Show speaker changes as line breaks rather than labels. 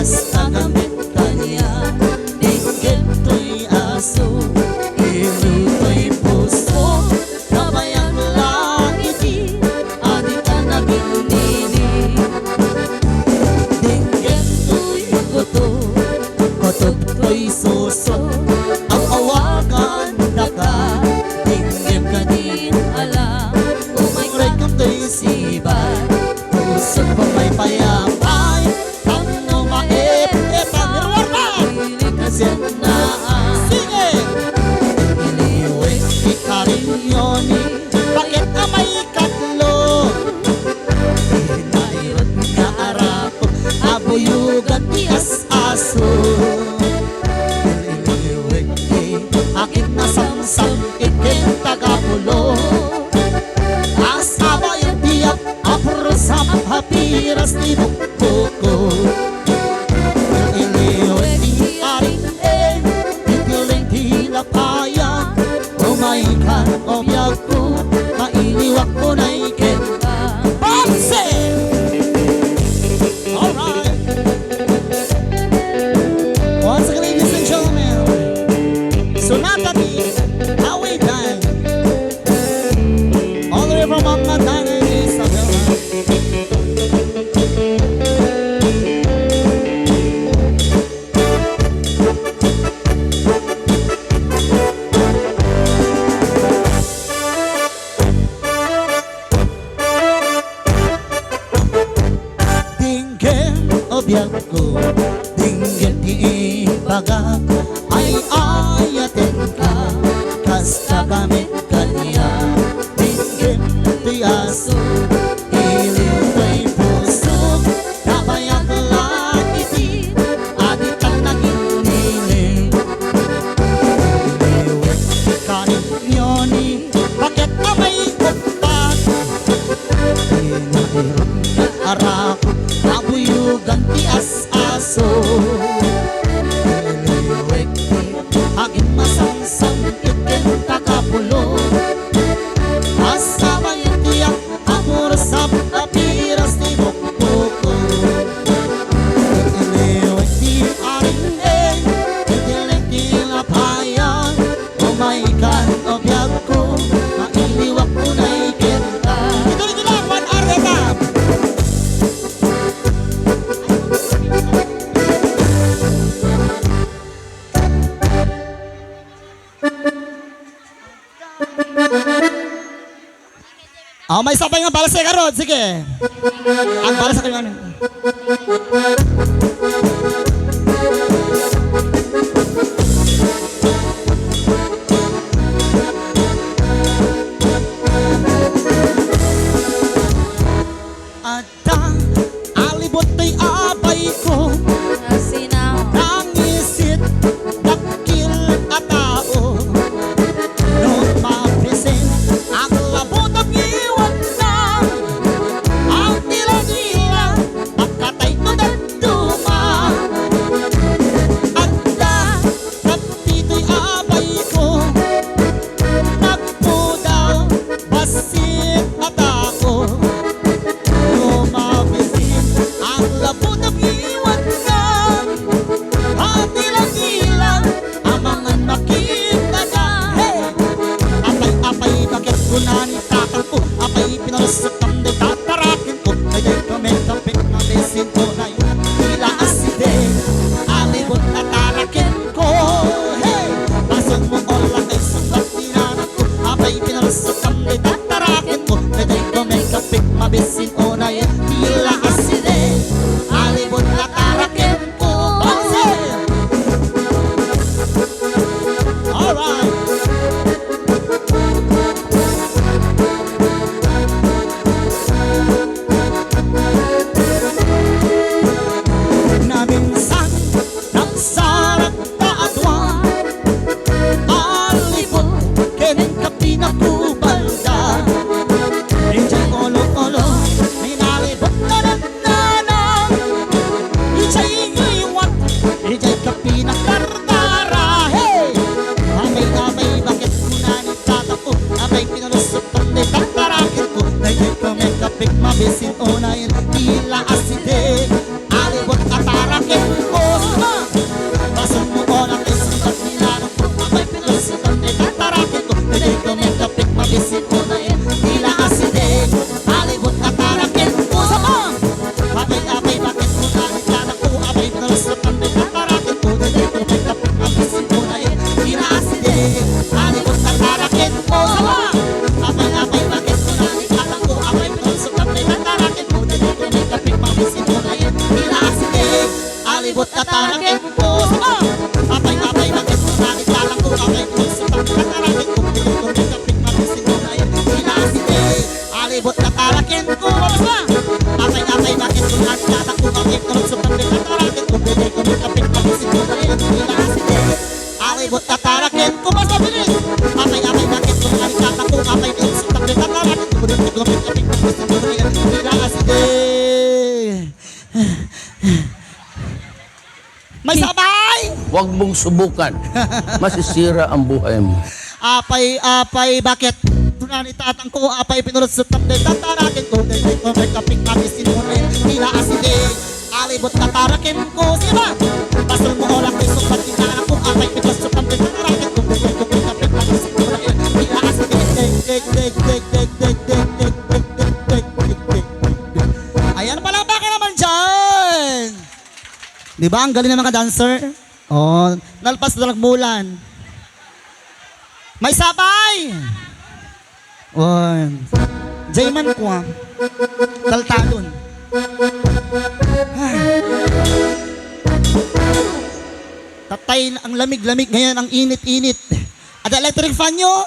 hasta gamit kanya. Dinggit to'y aso, ilo to'y puso, kabayang langit adi ka naging nini. Dinggit to'y goto, kotot to'y suso, ang awagan daka, dinggit ka din alam. Umay ka to'y sibay, pusot pa may payapay, ang numaip-ipan nirwarman kasi naan. Sige! Iliwik ikaryoni, bakit na may katlo? Hinayot nga arako, abuyugan tias aso. Iliwik aking nasamsam, ikin tagapulo. Asaba yung tiyak, aprosam hapiras ni bukbuko. Iliwik di aring itiling hilapaya, umaikan obyak ko, mailiwak ko na ikin. Panse! Alright! Once again, ladies and gentlemen, Sonata di Away Time. All the way from Manhattan, Isabela. Dinggit obyag ko, dinggit iibaga, ay ayatin ka, kasta gamit kanya. Dinggit tiyaso, iliw ko'y puso, kabayang langit adi ka naging niling. Iliwit ikaryoni, bakit na may upat? Hinahirap na arako, abuyugan tias aso. Iliwik aking masamsam, ikin takapulo. Asama yung tiyak, amor sa apiras ni bukbuko. Iliwik di aring itiling tilapayan, umaikan obyag ko, mailiwak ko na ikinta. Ituloy nila, 1 hour na time. May sabay nga para sa karod, sige. Ang para sa kanya. At ang alibot ay abay ko, nangisit, dakil at tao. Noon mapresent, ang labot ang iwan na, ang tila-tila, pagkatay ko dito. alibot na tarakin ko. Sama! Apay-apay bakit mo nakitalang ko kapay ko sa pagkatarakin ko. Pinag-kumit kapit mabisin ko na yun sila sila. Alibot na tarakin ko. Sama! Apay-apay bakit mo nakitalang ko kapay ko sa pagkatarakin ko. Pinag-kumit kapit mabisin ko na yun sila sila. Alibot na tarakin ko. Basta bilis! Apay-apay bakit mo nakitalang ko kapay ko sa pagkatarakin ko. Pinag-kumit kapit mabisin ko na yun sila sila. May sabay!
Huwag mong subukan. Masisira ang buhay mo.
Apay, bakit? Tunani tatang ko, apay pinulot sa tablet. Tatarakin ko, dahil ko may kapit kami sinunin. Tila aside, alibot tatarakin ko. Sige ba? Basal mo ko lang isong patinaan ko. Apay pinulot sa tablet. Tatarakin ko, dahil ko may kapit kami sinunin. Tila aside, ayan pala, bakit naman dyan? Di ba? Ang galing ng mga dancer. Oh, nalpas na nagmulan. May sabay! Oh, Jayman ko ah. Taltalon. Tatay, ang lamig-lamig ngayon, ang init-init. At electric fan nyo?